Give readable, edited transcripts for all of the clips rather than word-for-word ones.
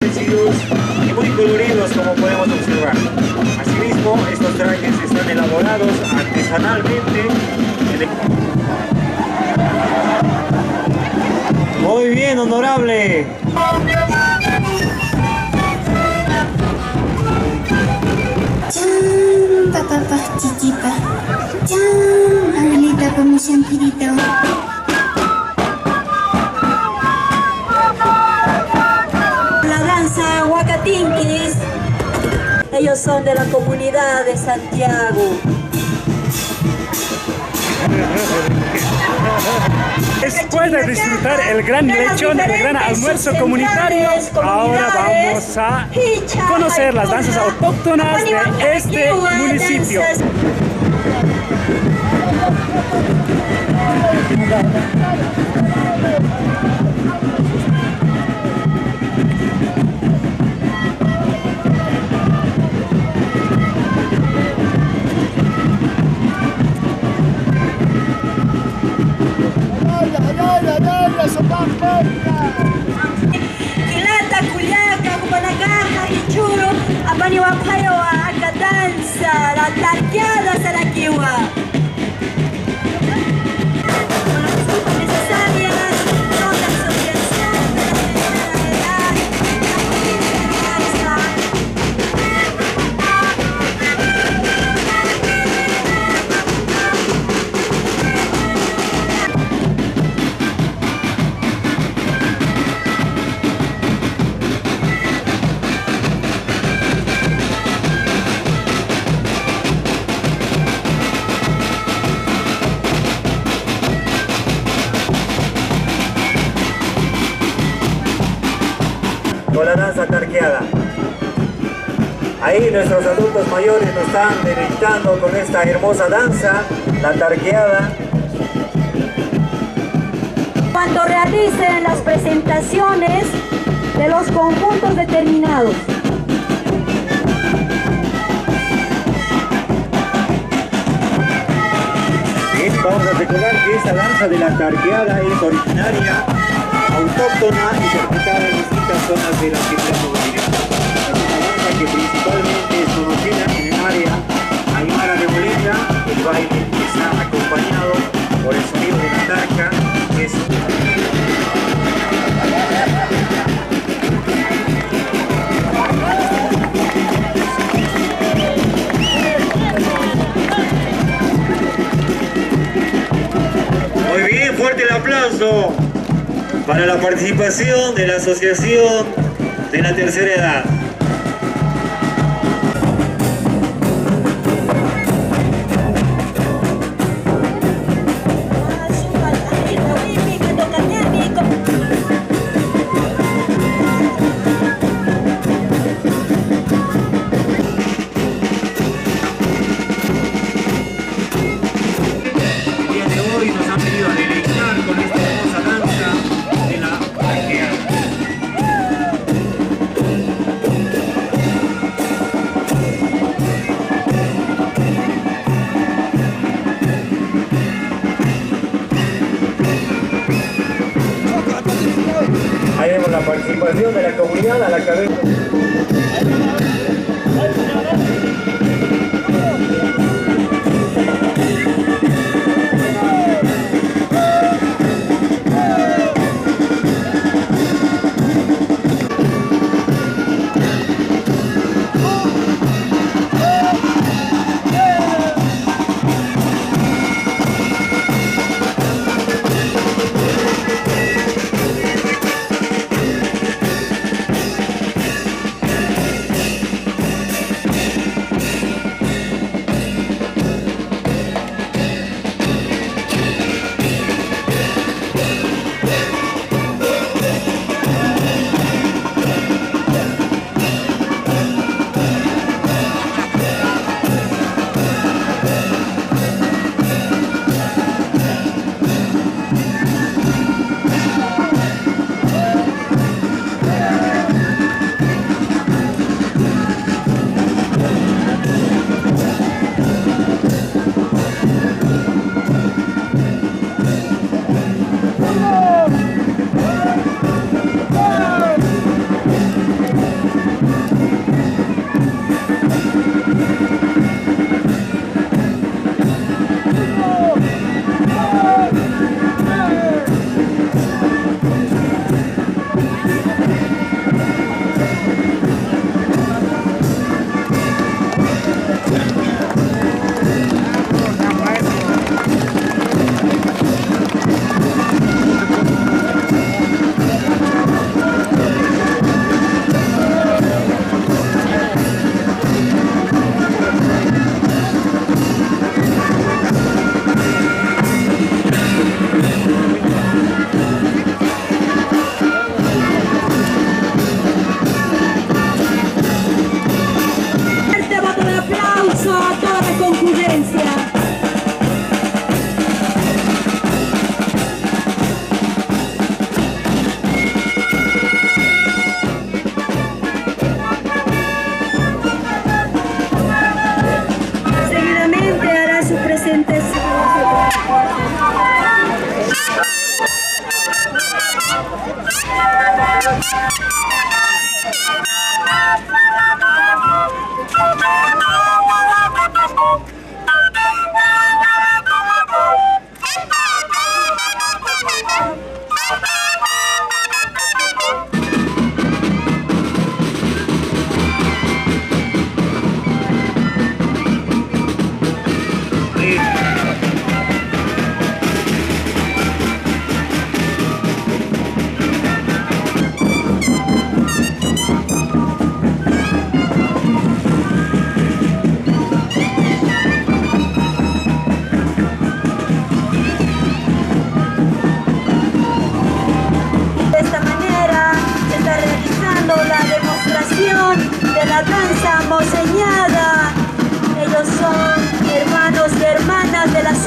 parecidos y muy coloridos, como podemos observar. Asimismo, estos trajes están elaborados artesanalmente. Muy bien, honorable. Chan, papá, chichipa. Chan, abuelita, como champirito. La danza Huacatinquis. Ellos son de la comunidad de Santiago. Después de disfrutar el gran lechón, el gran almuerzo comunitario, ahora vamos a conocer las danzas autóctonas de este municipio. Kilata, Culiaca, Cupanacaja, Hichuro, Apanihuapayoa, acá danza, la tarqueada Saraquiwa. Con las disculpas necesarias, son la asociación de la edad, la danza. Con la danza tarqueada. Ahí nuestros adultos mayores nos están deleitando con esta hermosa danza, la tarqueada. Cuando realicen las presentaciones de los conjuntos determinados. Vamos a recordar que esta danza de la tarqueada es originaria, autóctona y interpretada en distintas zonas de la República Boliviana. Es una danza que principalmente es conocida en el área aymara de Bolivia. El baile está acompañado por el sonido de la tarca, que es muy bien, fuerte el aplauso para la participación de la Asociación de la Tercera Edad. El día de hoy nos han venido a deleitar con esta hermosa danza de la tarqueada. Ahí vemos la participación de la comunidad a la cabeza.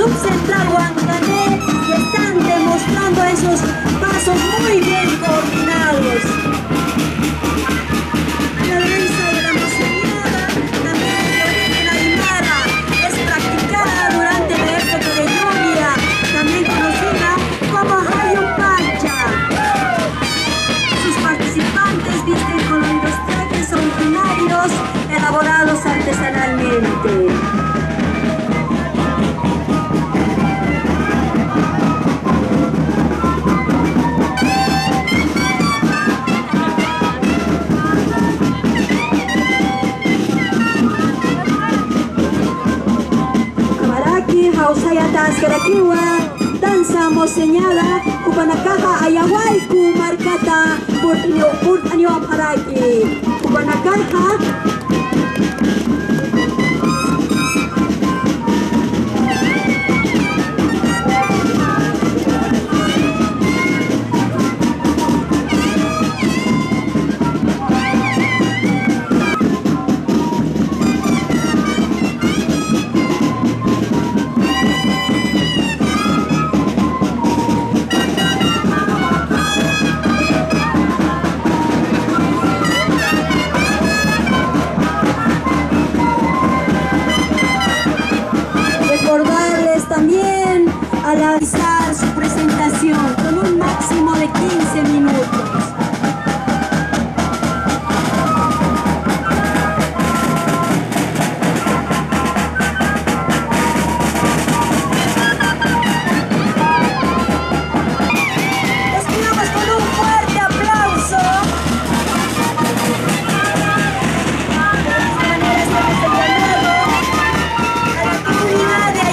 subcentral Huancané y están demostrando esos pasos muy bien coordinados. La danza de la Moceñada, también de origen aymara, es practicada durante la época de lluvia, también conocida como Hayumpacha. Sus participantes visten coloridos trajes originarios elaborados artesanalmente. Kerakiwa, danza moseñada, Kubanakaja Ayahuayku Marcata, Purtanio Aparaki, Kubanakaja. Realizar su presentación con un máximo de 15 minutos. Esperamos con un fuerte aplauso.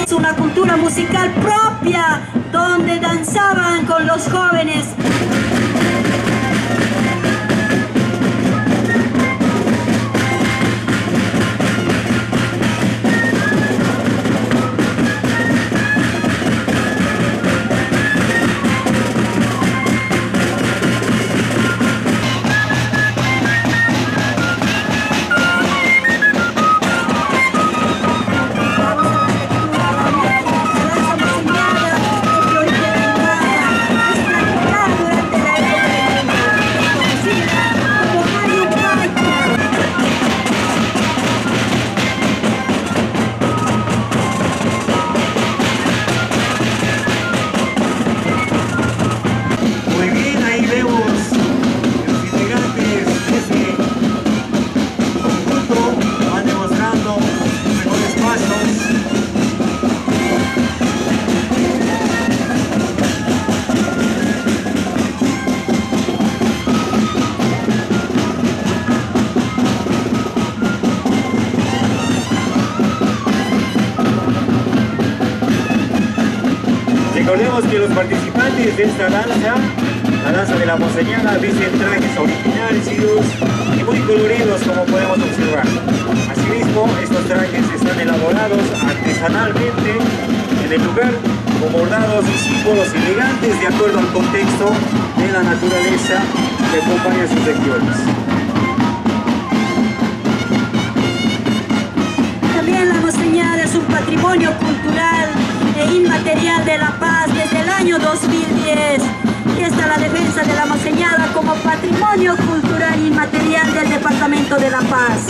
Es una cultura musical propia, donde danzaban con los jóvenes. Recordemos que los participantes de esta danza, la danza de la Moceñada, visten trajes originarios y muy coloridos, como podemos observar. Asimismo, estos trajes están elaborados artesanalmente en el lugar con bordados y símbolos elegantes de acuerdo al contexto de la naturaleza que acompaña sus regiones. También la Moceñada es un patrimonio cultural e inmaterial de La Paz desde el año 2010. Y está la defensa de la Moceñada como patrimonio cultural inmaterial del departamento de La Paz.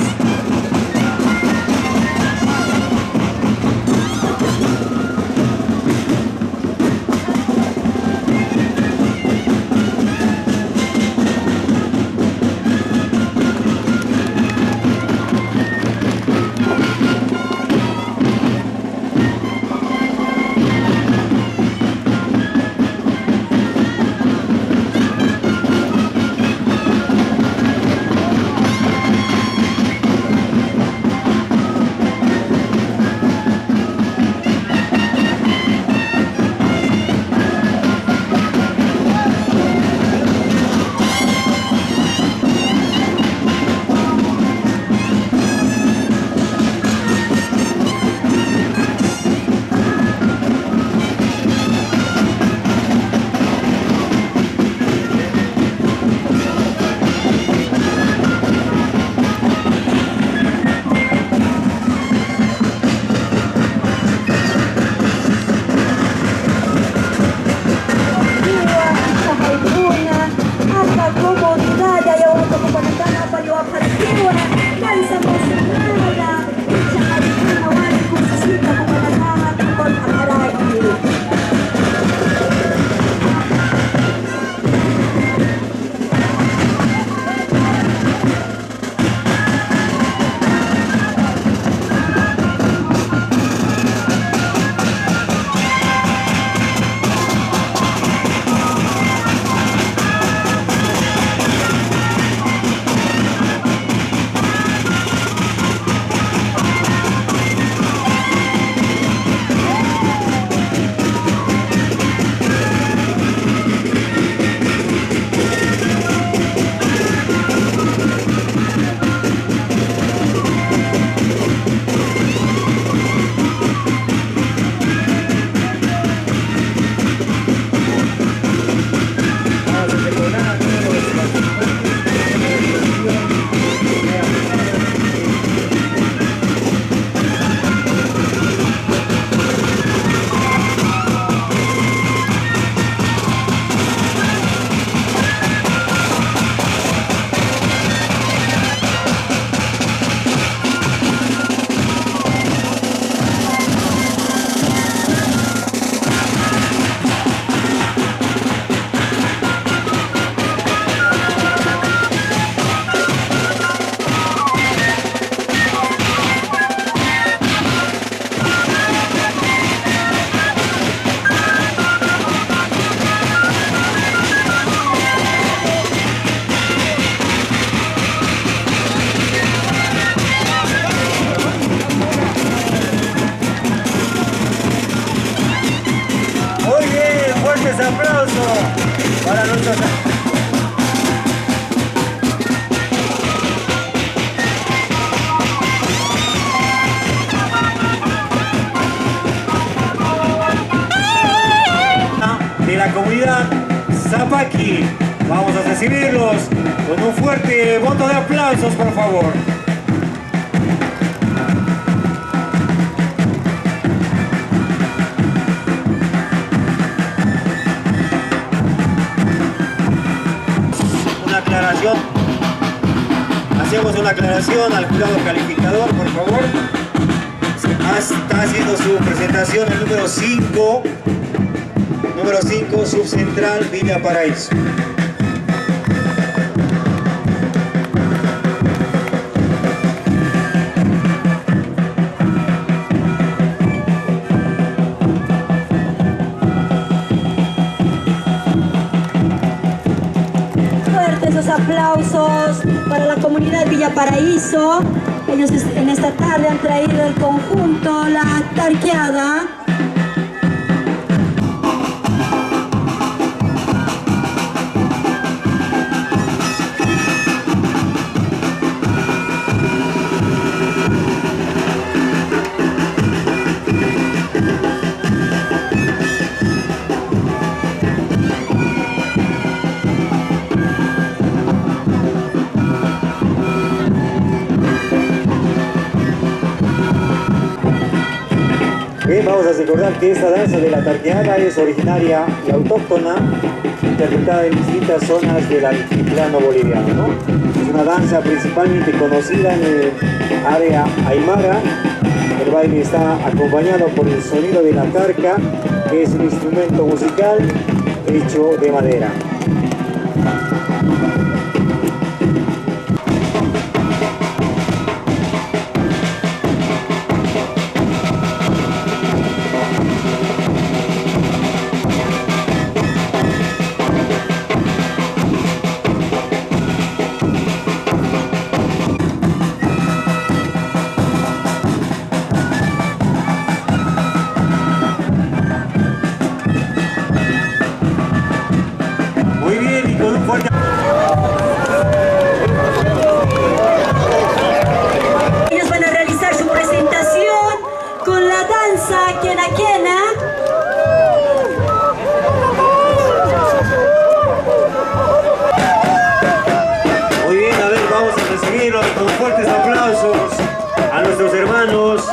aplauso para nuestros... de la comunidad Zapaqui. Vamos a recibirlos con un fuerte voto de aplausos, por favor. Una aclaración. Hacemos una aclaración al jurado calificador, por favor. Está haciendo su presentación el número 5. Número 5, Subcentral Villa Paraíso. Fuertes esos aplausos para la comunidad Villa Paraíso. Ellos en esta tarde han traído el conjunto La Tarqueada. Bien, vamos a recordar que esta danza de la tarqueada es originaria y autóctona, interpretada en distintas zonas del altiplano boliviano, ¿no? Es una danza principalmente conocida en el área aymara. El baile está acompañado por el sonido de la tarca, que es un instrumento musical hecho de madera. Muy bien, y con un fuerte... Ellos van a realizar su presentación con la danza Quena Quena. Muy bien, a ver, vamos a recibirlos con fuertes aplausos a nuestros hermanos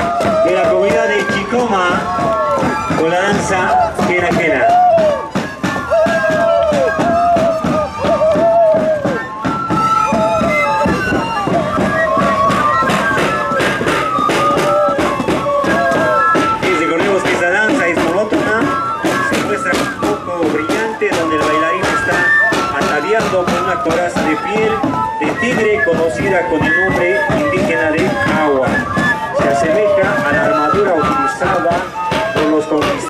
de la comunidad de Chicoma con la danza Quena Quena. Con una coraza de piel de tigre conocida con el nombre indígena de agua. Se asemeja a la armadura utilizada por los conquistadores.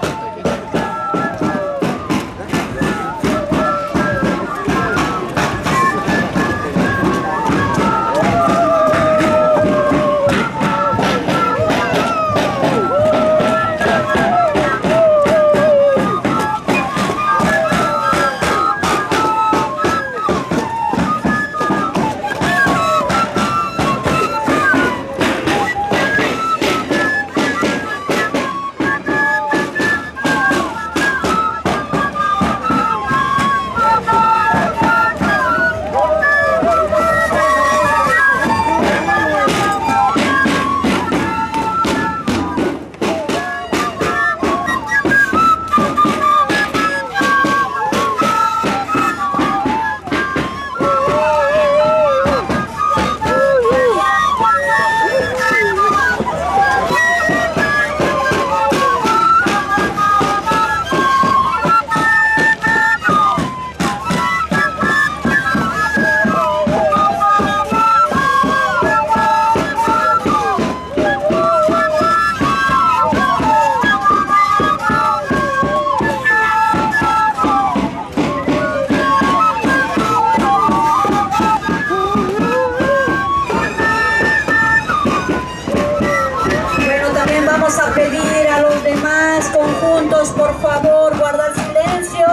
Vamos a pedir a los demás conjuntos, por favor, guardar silencio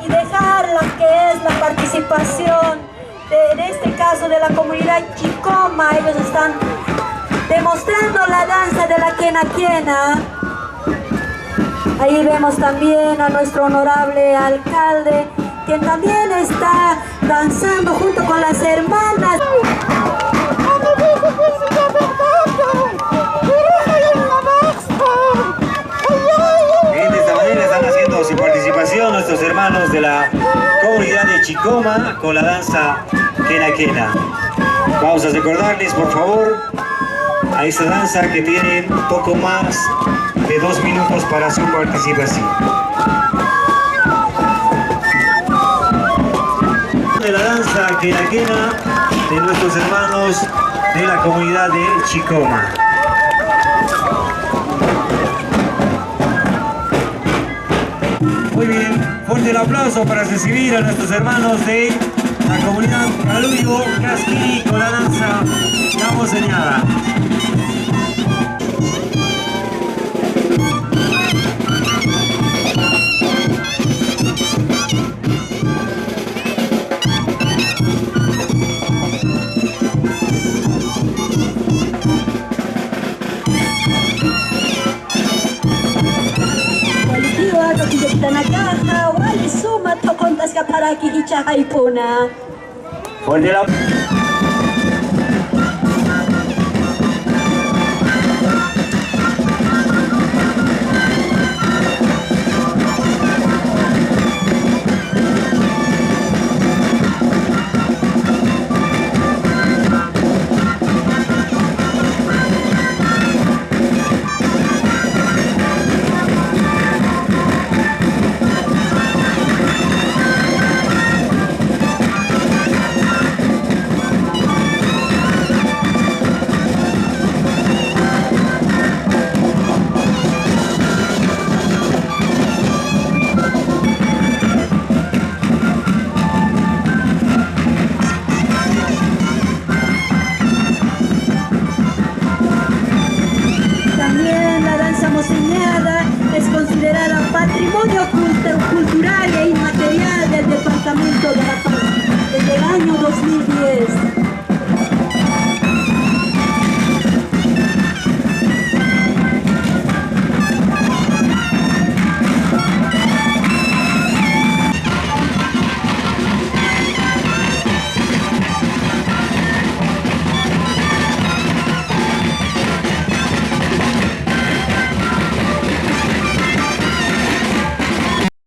y participación, en este caso de la comunidad Chicoma. Ellos están demostrando la danza de la quena quena. Ahí vemos también a nuestro honorable alcalde, quien también está danzando junto con las hermanas. Bien, de esta manera están haciendo su participación nuestros hermanos de la comunidad de Chicoma con la danza quena quena. Vamos a recordarles, por favor, a esta danza que tienen un poco más de 2 minutos para su participación. De la danza quena quena de nuestros hermanos de la comunidad de Chicoma. Muy bien, fuerte el aplauso para recibir a nuestros hermanos de la comunidad Caluyo Casquini con la danza La Monseñada. Tanakaja, wali suma tokontas kaparaki ichahaipuna. Fuerte la... Es considerada patrimonio cultural e inmaterial del Departamento de La Paz desde el año 2010.